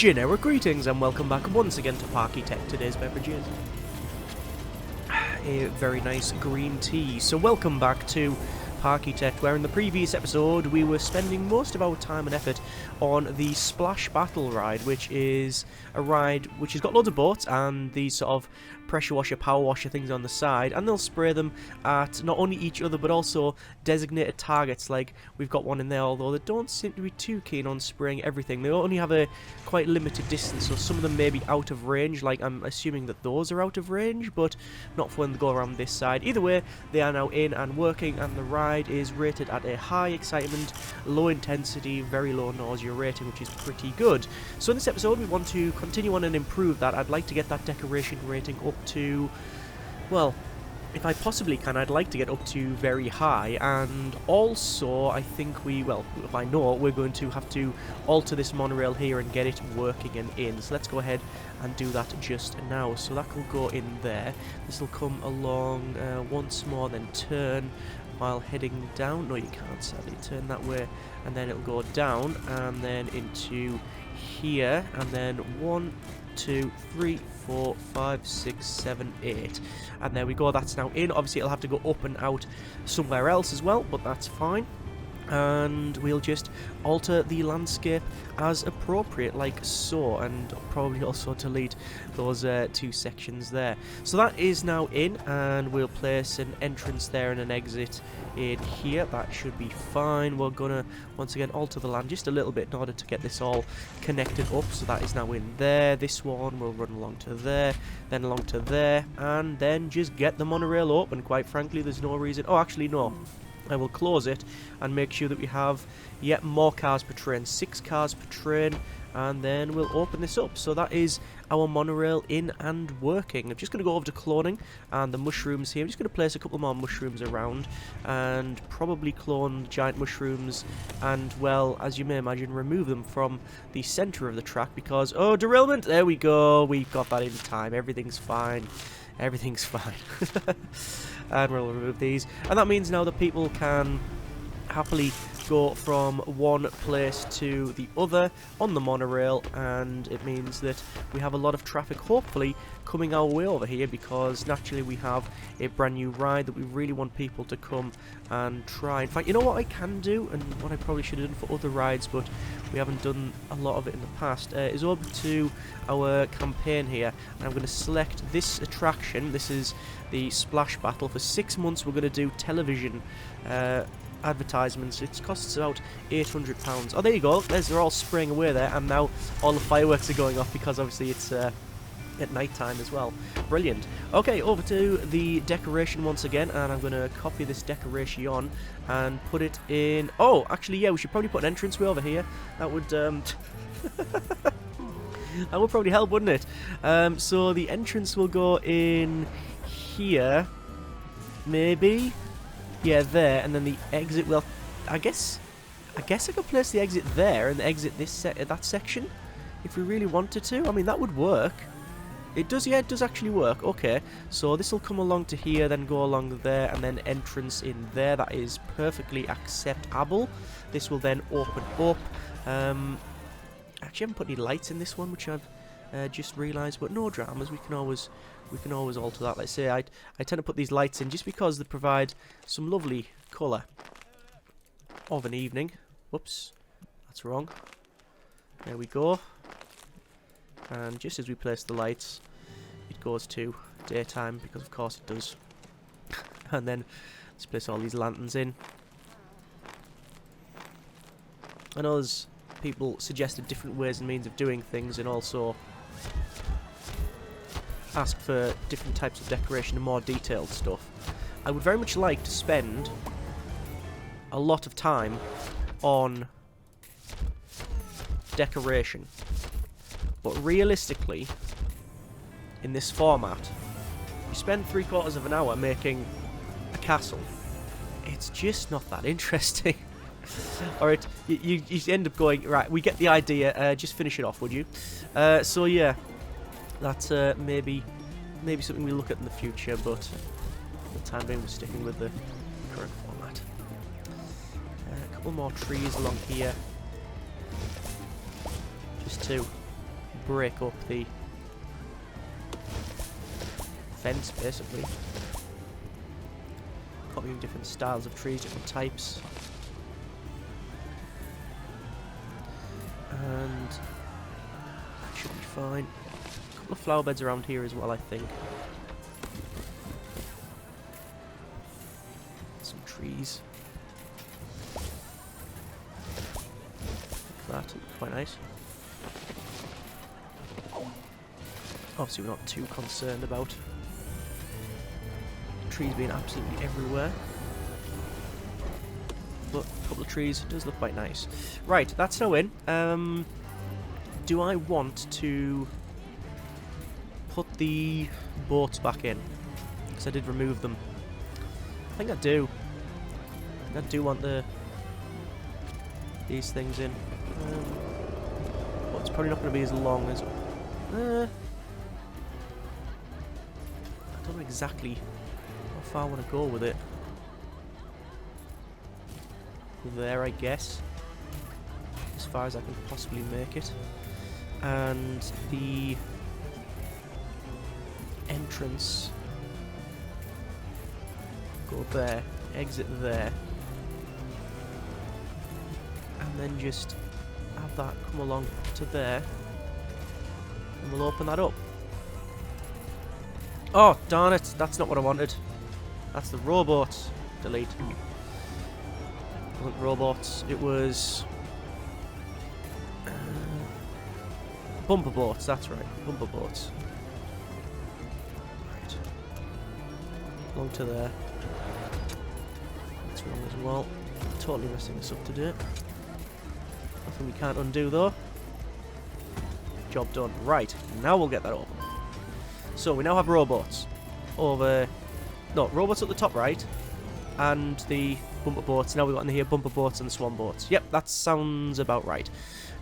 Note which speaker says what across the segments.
Speaker 1: Generic greetings and welcome back once again to Parkitect. Today's beverage is a very nice green tea. So welcome back to Parkitect, where in the previous episode we were spending most of our time and effort on the Splash Battle ride, which is a ride which has got loads of boats and these sort of pressure washer, power washer things on the side, and they'll spray them at not only each other but also designated targets. Like we've got one in there, although they don't seem to be too keen on spraying everything. They only have a quite limited distance, so some of them may be out of range. Like I'm assuming that those are out of range, but not for when they go around this side. Either way, they are now in and working, and the ride is rated at a high excitement, low intensity, very low nausea rating, which is pretty good. So in this episode we want to continue on and improve that. I'd like to get that decoration rating up to, well, if I possibly can, I'd like to get up to very high, and also I think if I know, we're going to have to alter this monorail here and get it working and in. So let's go ahead and do that just now. So that will go in there. This will come along once more, then turn while heading down. No, you can't, sadly. Turn that way, and then it'll go down, and then into here, and then 1, 2, 3, 4, 5, 6, 7, 8, and there we go. That's now in. Obviously it'll have to go up and out somewhere else as well, but that's fine, and we'll just alter the landscape as appropriate, like so, and probably also delete those two sections there. So that is now in, and we'll place an entrance there and an exit in here. That should be fine. We're gonna once again alter the land just a little bit in order to get this all connected up. So that is now in there. This one will run along to there, then along to there, and then just get the monorail open. Quite frankly, there's no reason. Oh, actually no, I will close it and make sure that we have yet more cars per train, 6 cars per train, and then we'll open this up. So that is our monorail in and working. I'm just going to go over to cloning and the mushrooms here. I'm just going to place a couple more mushrooms around and probably clone giant mushrooms and, well, as you may imagine, remove them from the centre of the track because, oh, derailment! There we go. We've got that in time. Everything's fine. Everything's fine. And we'll remove these. And that means now that people can happily go from one place to the other on the monorail, and it means that we have a lot of traffic hopefully coming our way over here, because naturally we have a brand new ride that we really want people to come and try. In fact, you know what I can do, and what I probably should have done for other rides but we haven't done a lot of it in the past, is over to our campaign here, and I'm going to select this attraction. This is the Splash Battle. For 6 months we're going to do television advertisements. It costs about £800. Oh, there you go. They're all spraying away there, and now all the fireworks are going off because obviously it's at night time as well. Brilliant. Okay, over to the decoration once again, and I'm going to copy this decoration on and put it in. Oh, actually, yeah, we should probably put an entranceway over here. That would that would probably help, wouldn't it? So the entrance will go in here, maybe. Yeah, there, and then the exit. Well, I guess I could place the exit there and the exit that section if we really wanted to. I mean, that would work. It does, yeah, it does actually work. Okay, so this will come along to here, then go along there, and then entrance in there. That is perfectly acceptable. This will then open up. Actually, I haven't put any lights in this one, which I've just realised, but no dramas. We can always alter that. Let's say I tend to put these lights in just because they provide some lovely colour of an evening. Whoops, that's wrong. There we go. And just as we place the lights, it goes to daytime, because of course it does. And then let's place all these lanterns in. I know there's people suggested different ways and means of doing things, and also ask for different types of decoration and more detailed stuff. I would very much like to spend a lot of time on decoration, but realistically, in this format, you spend 3/4 of an hour making a castle. It's just not that interesting. Alright, you end up going, right, we get the idea, just finish it off, would you? So yeah, that's maybe something we look at in the future, but for the time being we're sticking with the current format. A couple more trees along here, just to break up the fence, basically. Copying different styles of trees, different types. And that should be fine. A couple of flower beds around here as well, I think. Some trees. Like that, quite nice. Obviously we're not too concerned about trees being absolutely everywhere. But a couple of trees does look quite nice. Right, that's now in. Do I want to put the boats back in? Because I did remove them. I think I do. I do want these things in. But it's probably not going to be as long as... I don't know exactly how far I want to go with it. There, I guess. As far as I can possibly make it. And the entrance... go there, exit there. And then just have that come along to there. And we'll open that up. Oh, darn it. That's not what I wanted. That's the rowboat. Delete. It wasn't robots. It was... bumper boats. That's right. Bumper boats. Right. Along to there. That's wrong as well. Totally messing this up today. Nothing we can't undo, though. Job done. Right. Now we'll get that open. So we now have rowboats over... No, rowboats at the top right, and the bumper boats. Now we've got in here bumper boats and the swan boats. Yep, that sounds about right.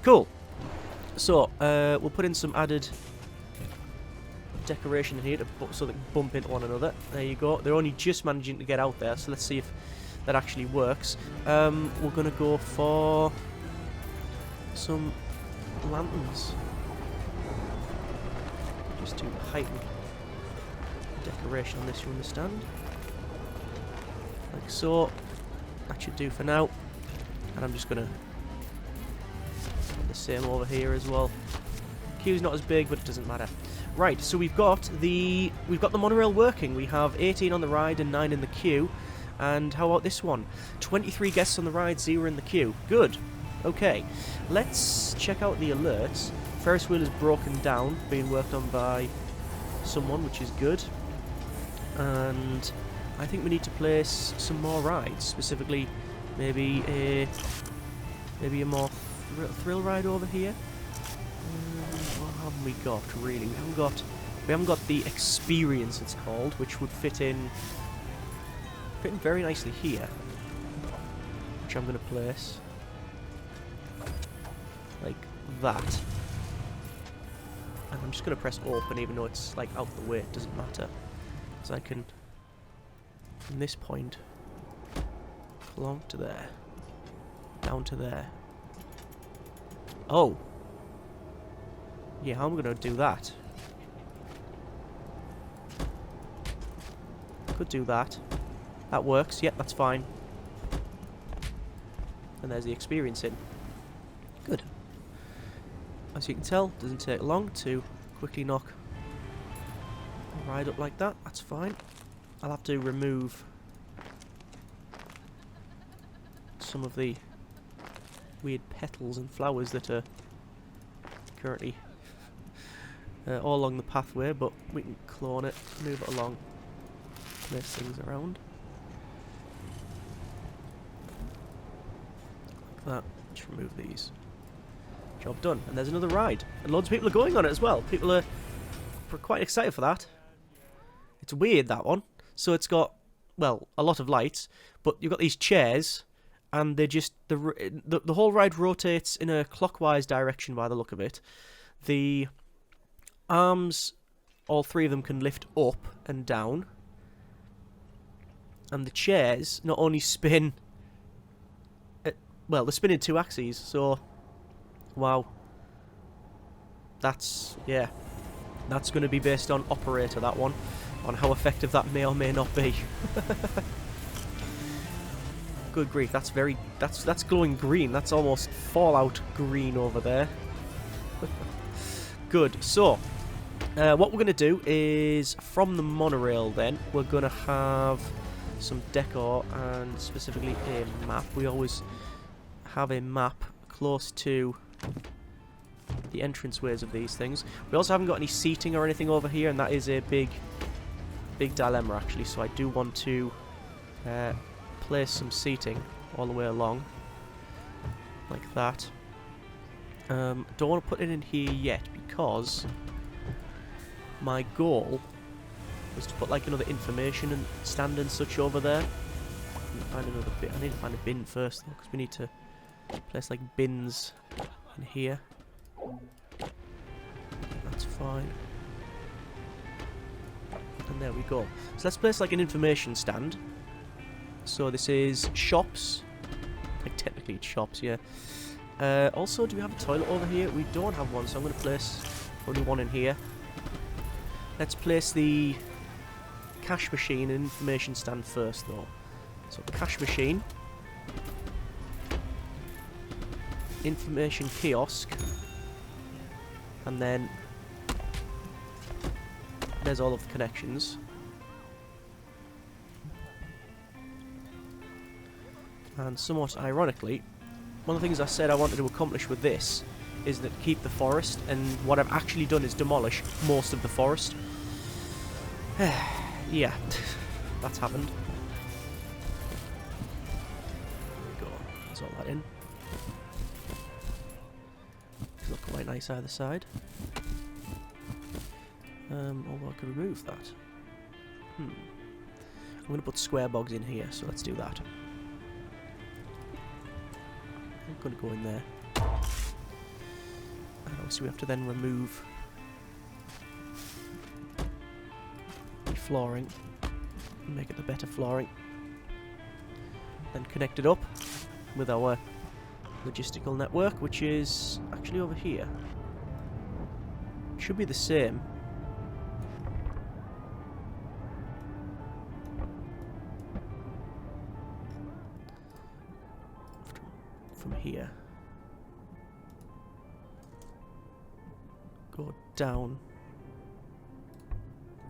Speaker 1: Cool. So, we'll put in some added decoration in here so they can bump into one another. There you go. They're only just managing to get out there, so let's see if that actually works. We're going to go for some lanterns. Just to heighten decoration on this, you understand? Like so. That should do for now. And I'm just gonna put the same over here as well. Queue's not as big, but it doesn't matter. Right, so we've got the monorail working. We have 18 on the ride and 9 in the queue. And how about this one? 23 guests on the ride, 0 in the queue. Good. Okay. Let's check out the alerts. Ferris wheel is broken down, being worked on by someone, which is good. And I think we need to place some more rides, specifically maybe a more thrill ride over here. What haven't we got really? We haven't got the experience, it's called, which would fit in very nicely here, which I'm going to place like that. And I'm just going to press open, even though it's like out the way, it doesn't matter. So I can, from this point, along to there, down to there. Oh! Yeah, how am I going to do that? Could do that. That works, yep, that's fine. And there's the experience in. Good. As you can tell, doesn't take long to quickly knock a ride up like that. That's fine. I'll have to remove some of the weird petals and flowers that are currently all along the pathway, but we can clone it, move it along, place things around. Like that. Just remove these. Job done. And there's another ride. And loads of people are going on it as well. People are quite excited for that. It's weird, that one. So it's got, well, a lot of lights, but you've got these chairs, and they're just... The whole ride rotates in a clockwise direction by the look of it. The arms, all three of them can lift up and down. And the chairs not only spin... well, they spin in 2 axes, so... Wow. That's, yeah, that's going to be based on operator, that one, on how effective that may or may not be. Good grief, that's glowing green. That's almost Fallout green over there. Good. So, what we're going to do is, from the monorail then, we're going to have some decor and specifically a map. We always have a map close to the entranceways of these things. We also haven't got any seating or anything over here, and that is a big dilemma actually, so I do want to place some seating all the way along, like that. Don't want to put it in here yet, because my goal was to put like another information and stand and such over there. I need to find a bin first though, because we need to place like bins in here. That's fine. And there we go. So let's place like an information stand. So this is shops. Like technically it's shops, yeah. Also, do we have a toilet over here? We don't have one, so I'm going to place only one in here. Let's place the cash machine and information stand first though. So cash machine, information kiosk, and then there's all of the connections. And somewhat ironically, one of the things I said I wanted to accomplish with this is that keep the forest, and what I've actually done is demolish most of the forest. Yeah, that's happened. There we go. There's all that in. Look quite nice either side. Although I could remove that. I'm going to put square bogs in here, so let's do that. I'm going to go in there. And obviously we have to then remove the flooring and make it the better flooring. Then connect it up with our logistical network, which is actually over here. Should be the same. From here. Go down.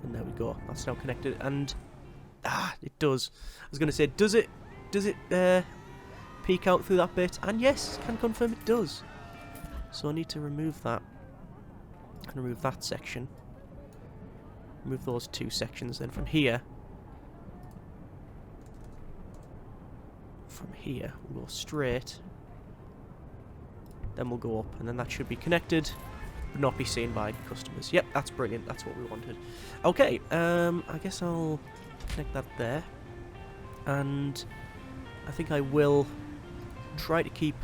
Speaker 1: And there we go. That's now connected. And it does. I was going to say, does it peek out through that bit? And yes, can confirm it does. So I need to remove that. And remove that section. Remove those two sections. Then from here, we'll go straight. Then we'll go up, and then that should be connected, but not be seen by customers. Yep, that's brilliant. That's what we wanted. Okay, I guess I'll connect that there. And I think I will try to keep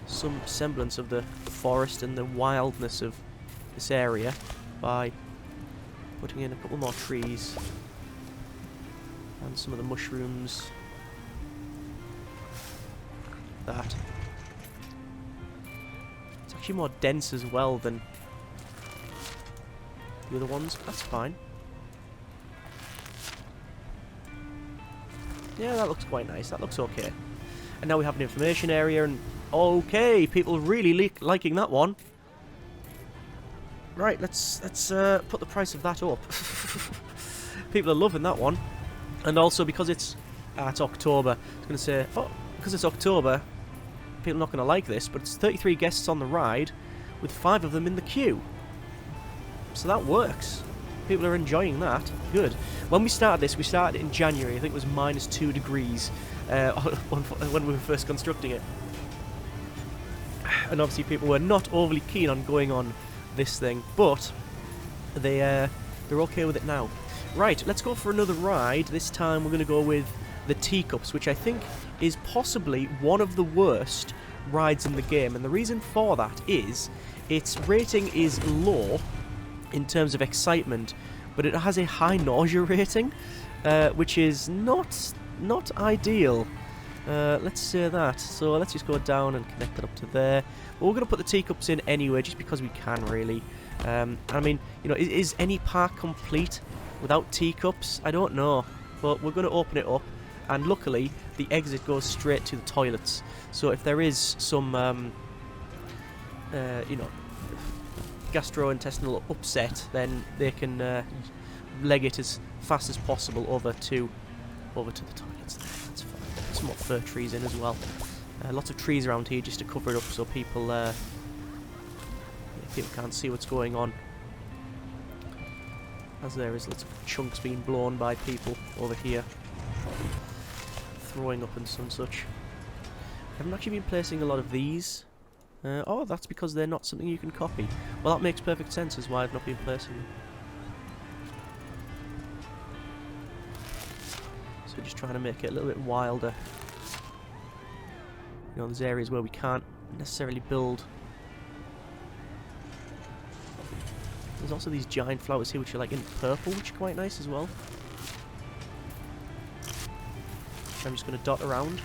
Speaker 1: some semblance of the forest and the wildness of this area by putting in a couple more trees and some of the mushrooms. That. It's actually more dense as well than the other ones. That's fine. Yeah, that looks quite nice. That looks okay. And now we have an information area, and okay, people really liking that one. Right, let's put the price of that up. People are loving that one, and also because it's October. I was going to say, because it's October, people are not going to like this, but it's 33 guests on the ride, with 5 of them in the queue. So that works. People are enjoying that. Good. When we started this, we started in January. I think it was -2 degrees when we were first constructing it. And obviously people were not overly keen on going on this thing, but they're okay with it now. Right, let's go for another ride. This time we're going to go with the Teacups, which I think is possibly one of the worst rides in the game. And the reason for that is its rating is low in terms of excitement, but it has a high nausea rating, which is not ideal. Let's say that. So let's just go down and connect it up to there. But we're going to put the teacups in anyway, just because we can, really. I mean, you know, is any park complete without teacups? I don't know. But we're going to open it up. And luckily, the exit goes straight to the toilets. So if there is some, you know, gastrointestinal upset, then they can leg it as fast as possible over to the toilets there. That's fine. Some more fir trees in as well. Lots of trees around here just to cover it up so people people can't see what's going on. As there is lots of chunks being blown by people over here. Throwing up and some such. I haven't actually been placing a lot of these. Oh, that's because they're not something you can copy. Well, that makes perfect sense as why I've not been placing them. So just trying to make it a little bit wilder. You know, there's areas where we can't necessarily build. There's also these giant flowers here which are like in purple, which are quite nice as well. I'm just going to dot around.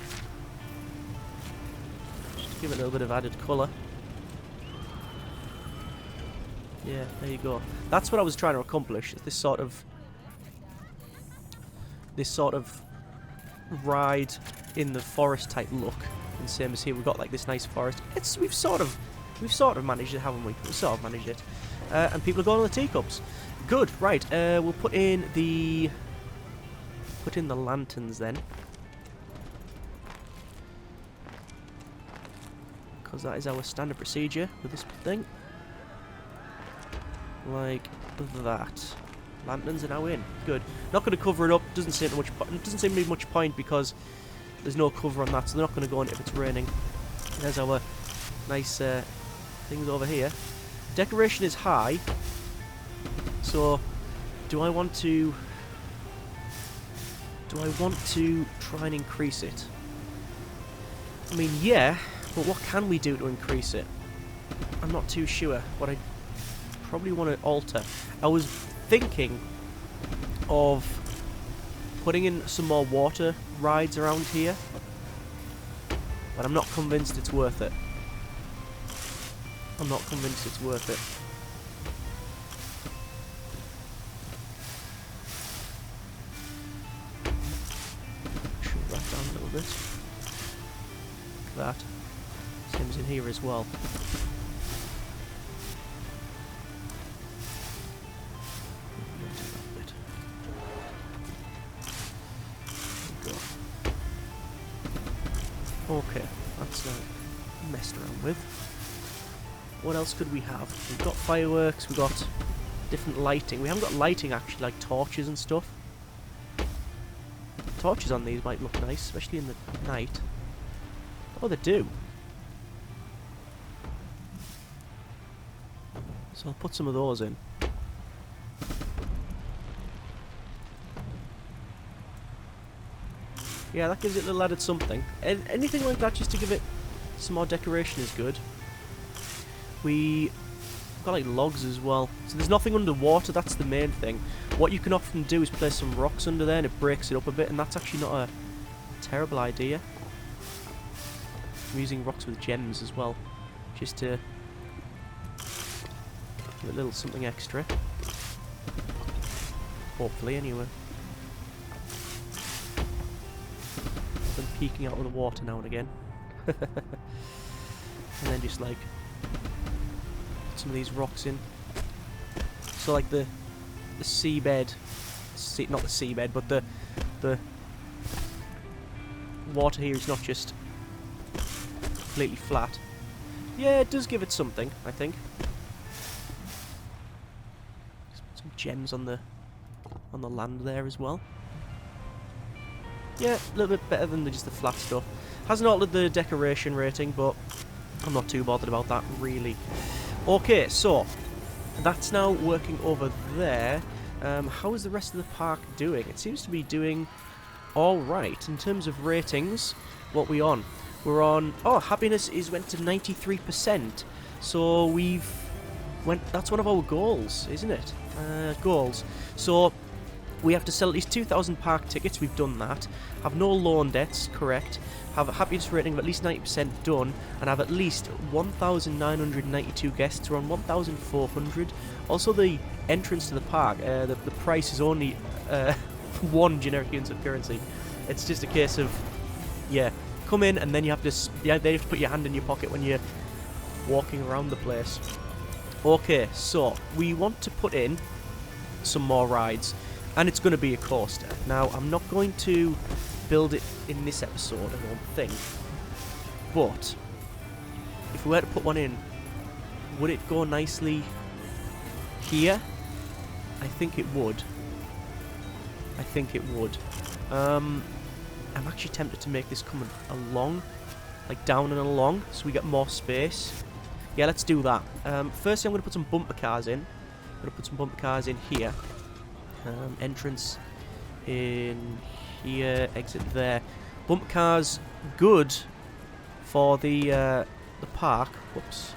Speaker 1: Just to give it a little bit of added colour. Yeah, there you go. That's what I was trying to accomplish. This sort of ride in the forest type look. And same as here, we've got like this nice forest. We've sort of managed it, haven't we? We've sort of managed it. And people are going on the teacups. Good. Right. We'll put in the lanterns then. Because that is our standard procedure with this thing. Like that. Lanterns are now in. Good. Not going to cover it up. Doesn't seem to be much point because there's no cover on that, so they're not going to go on it if it's raining. There's our nice things over here. Decoration is high, so do I want to try and increase it? I mean, yeah, but what can we do to increase it? I'm not too sure. What I probably want to alter. I was thinking of putting in some more water rides around here, but I'm not convinced it's worth it. I'm not convinced it's worth it. Shove that down a little bit. Like that. Same as in here as well. Okay, that's messed around with. What else could we have? We've got fireworks, we've got different lighting. We haven't got lighting actually, like torches and stuff. Torches on these might look nice, especially in the night. Oh, they do. So I'll put some of those in. Yeah, that gives it a little added something. Anything like that just to give it some more decoration is good. We've got like logs as well. So there's nothing underwater, that's the main thing. What you can often do is place some rocks under there and it breaks it up a bit, and that's actually not a terrible idea. I'm using rocks with gems as well, just to give it a little something extra. Hopefully, anyway. Them peeking out of the water now and again. And then just like put some of these rocks in. So like the seabed, not the seabed, but the water here is not just completely flat. Yeah, it does give it something, I think. Just put some gems on the land there as well. Yeah, a little bit better than just the flat stuff. Hasn't altered the decoration rating, but I'm not too bothered about that, really. Okay, so that's now working over there. How is the rest of the park doing? It seems to be doing alright. In terms of ratings, what we on? We're on... Oh, happiness went to 93%. So that's one of our goals, isn't it? Goals. So We have to sell at least 2,000 park tickets. We've done that. Have no loan debts, correct. Have a happiness rating of at least 90% done. And have at least 1,992 guests, around 1,400. Also, the entrance to the park, the price is only 1 generic unit of currency. It's just a case of, yeah, come in and then you have to, yeah, then you have to put your hand in your pocket when you're walking around the place. Okay, so we want to put in some more rides. And it's going to be a coaster. Now, I'm not going to build it in this episode, I don't think. But, if we were to put one in, would it go nicely here? I think it would. I think it would. I'm actually tempted to make this come along. Like, down and along, so we get more space. Yeah, let's do that. Firstly, I'm going to put some bumper cars in. I'm going to put some bumper cars in here. Entrance in here, exit there. Bumper cars, good for the park. Whoops.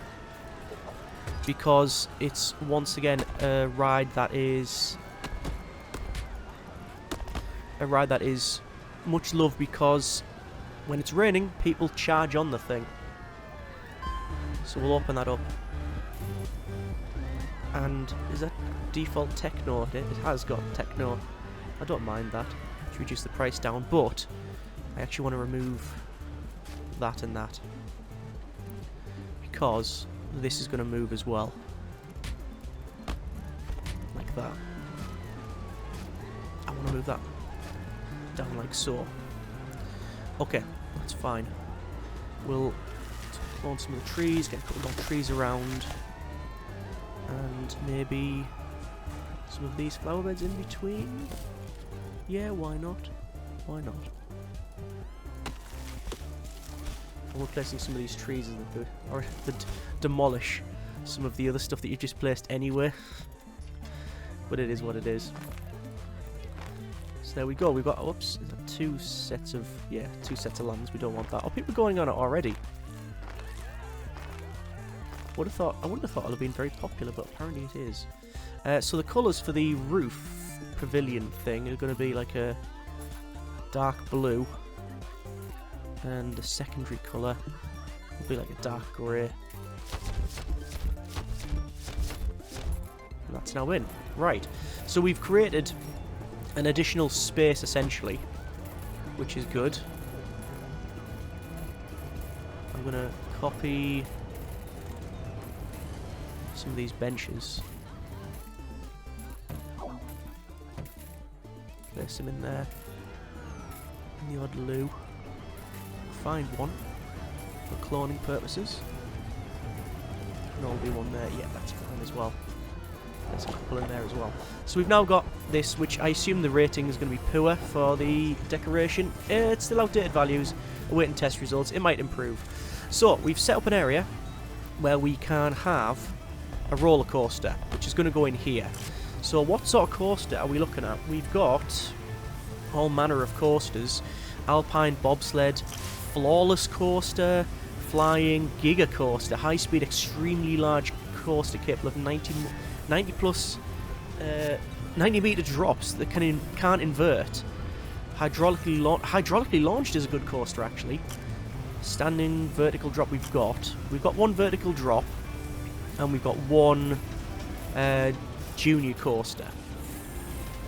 Speaker 1: Because it's once again a ride that is much loved, because when it's raining, people charge on the thing. So we'll open that up. And is that default techno? It has got techno. I don't mind that. To reduce the price down, but I actually want to remove that and that, because this is going to move as well, like that. I want to move that down like so. Okay, that's fine. We'll clone some of the trees, get a couple more trees around, and maybe some of these flower beds in between. Yeah, why not? Why not? I'm replacing some of these trees or demolish some of the other stuff that you've just placed anyway. But it is what it is. So there we go. We've got, oops, is that two sets of lands. We don't want that. Are people going on it already? I wouldn't have thought it would have been very popular, but apparently it is. So the colours for the roof pavilion thing are going to be like a dark blue, and the secondary colour will be like a dark grey. That's now in. Right, so we've created an additional space essentially, which is good. I'm going to copy some of these benches. Place them in there. In the odd loo. Find one for cloning purposes. And there'll be one there. Yeah, that's fine as well. There's a couple in there as well. So we've now got this, which I assume the rating is going to be poor for the decoration. It's still outdated values. Awaiting test results. It might improve. So we've set up an area where we can have a roller coaster, which is going to go in here. So what sort of coaster are we looking at? We've got all manner of coasters. Alpine bobsled, flawless coaster, flying giga coaster, high speed, extremely large coaster capable of 90 meter drops that can't invert. Hydraulically launched is a good coaster actually. Standing vertical drop we've got one vertical drop, and we've got one junior coaster.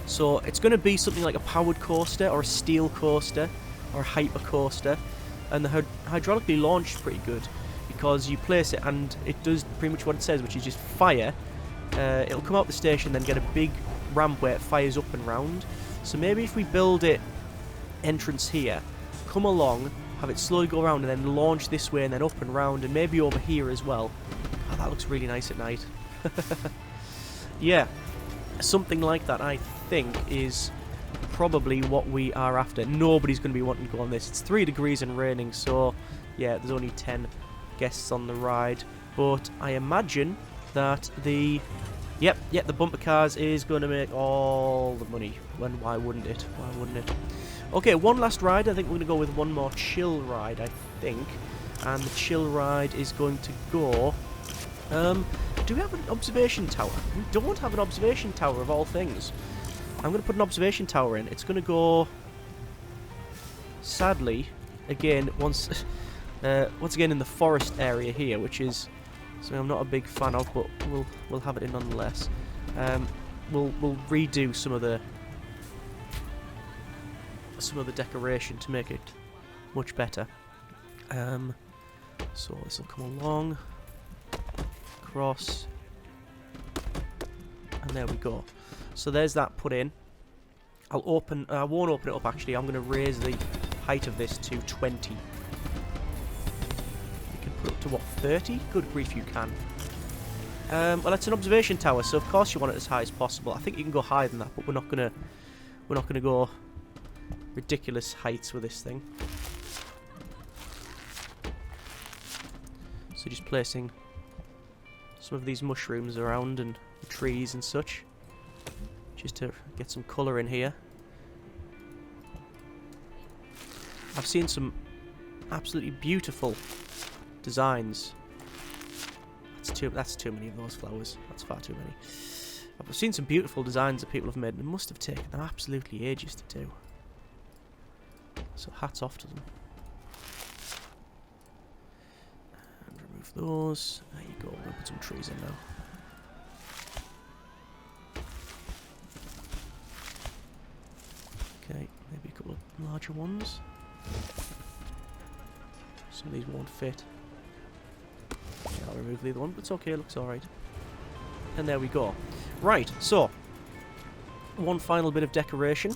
Speaker 1: So it's going to be something like a powered coaster or a steel coaster or a hyper coaster, and the hydraulically launched is pretty good because you place it and it does pretty much what it says, which is just fire. It'll come out the station, then get a big ramp where it fires up and round. So maybe if we build it entrance here, come along, have it slowly go around and then launch this way and then up and round, and maybe over here as well. Oh, that looks really nice at night. Yeah, something like that I think is probably what we are after. Nobody's going to be wanting to go on this. It's 3 degrees and raining, so yeah, there's only 10 guests on the ride. But I imagine that the bumper cars is going to make all the money. Why wouldn't it? Why wouldn't it? Okay, one last ride. I think we're going to go with one more chill ride, I think. And the chill ride is going to go... do we have an observation tower? We don't have an observation tower of all things. I'm going to put an observation tower in. It's going to go, sadly, again, once again in the forest area here, which is something I'm not a big fan of, but we'll have it in nonetheless. We'll redo some of the decoration to make it much better. So this will come along, across, and there we go. So there's that put in. I won't open it up actually. I'm going to raise the height of this to 20. You can put up to what, 30? Good grief, you can. Well, it's an observation tower, so of course you want it as high as possible. I think you can go higher than that, but we're not gonna go ridiculous heights with this thing. So just placing some of these mushrooms around and trees and such, just to get some colour in here. I've seen some absolutely beautiful designs. That's too many of those flowers. That's far too many. I've seen some beautiful designs that people have made, and it must have taken them absolutely ages to do. So hats off to them. And remove those. There you go. We'll put some trees in now. Okay, maybe a couple of larger ones. Some of these won't fit. Yeah, I'll remove the other one, but it's okay, it looks alright. And there we go. Right, so one final bit of decoration.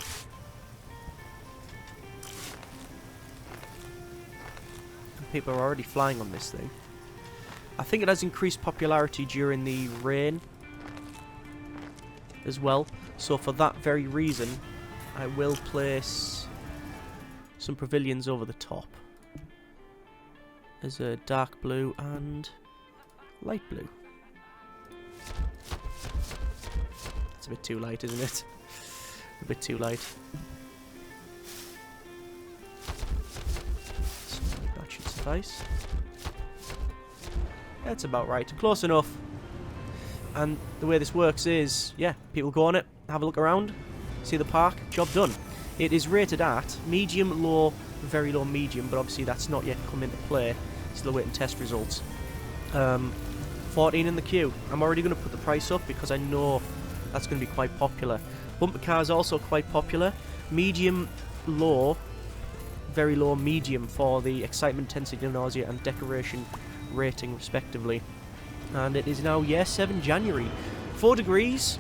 Speaker 1: And people are already flying on this thing. I think it has increased popularity during the rain as well. So for that very reason, I will place some pavilions over the top. There's a dark blue and light blue. It's a bit too light, isn't it? A bit too light. So that should suffice. That's about right. Close enough. And the way this works is, yeah, people go on it, have a look around, see the park, job done. It is rated at medium, low, very low, medium, but obviously that's not yet come into play. Still waiting test results. 14 in the queue. I'm already going to put the price up because I know that's going to be quite popular. Bumper cars also quite popular. Medium, low, very low, medium for the excitement, intensity, nausea, and decoration rating respectively. And it is now year 7 January. 4 degrees,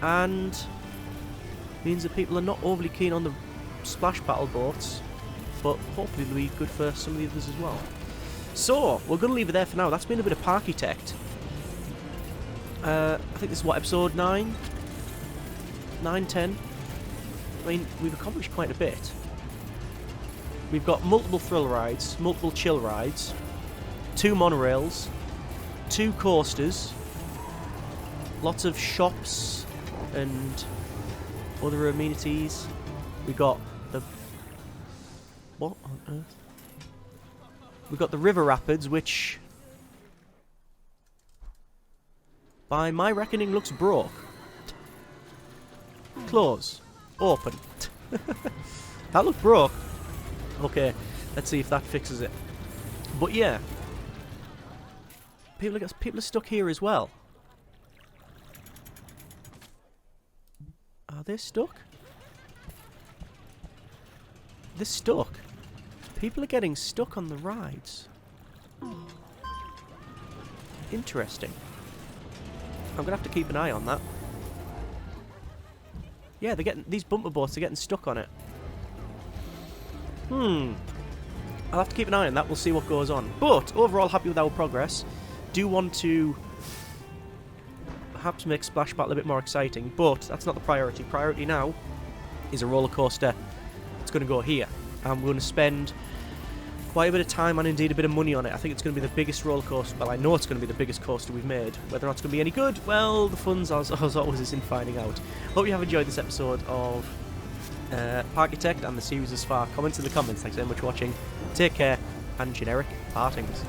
Speaker 1: and means that people are not overly keen on the splash battle boats, but hopefully it'll be good for some of the others as well. So, we're going to leave it there for now. That's been a bit of Parkitect. I think this is what, episode 9? 9, 10? I mean, we've accomplished quite a bit. We've got multiple thrill rides, multiple chill rides, 2 monorails, 2 coasters, lots of shops and other amenities. We got the... what on earth? We've got the river rapids, which, by my reckoning, looks broke. Close. Open. That looked broke. Okay, let's see if that fixes it. But yeah, people are stuck here as well. Are they stuck? They're stuck. People are getting stuck on the rides. Interesting. I'm gonna have to keep an eye on that. Yeah, these bumper boats are getting stuck on it. I'll have to keep an eye on that. We'll see what goes on. But overall, happy with our progress. Do want to perhaps make Splash Battle a bit more exciting, but that's not the priority. Priority now is a roller coaster. It's going to go here. I'm going to spend quite a bit of time and indeed a bit of money on it. I think it's going to be the biggest roller coaster. Well, I know it's going to be the biggest coaster we've made. Whether or not it's going to be any good, well, the fun's as always is in finding out. Hope you have enjoyed this episode of Parkitect and the series thus far. Comments in the comments. Thanks very much for watching. Take care, and generic partings.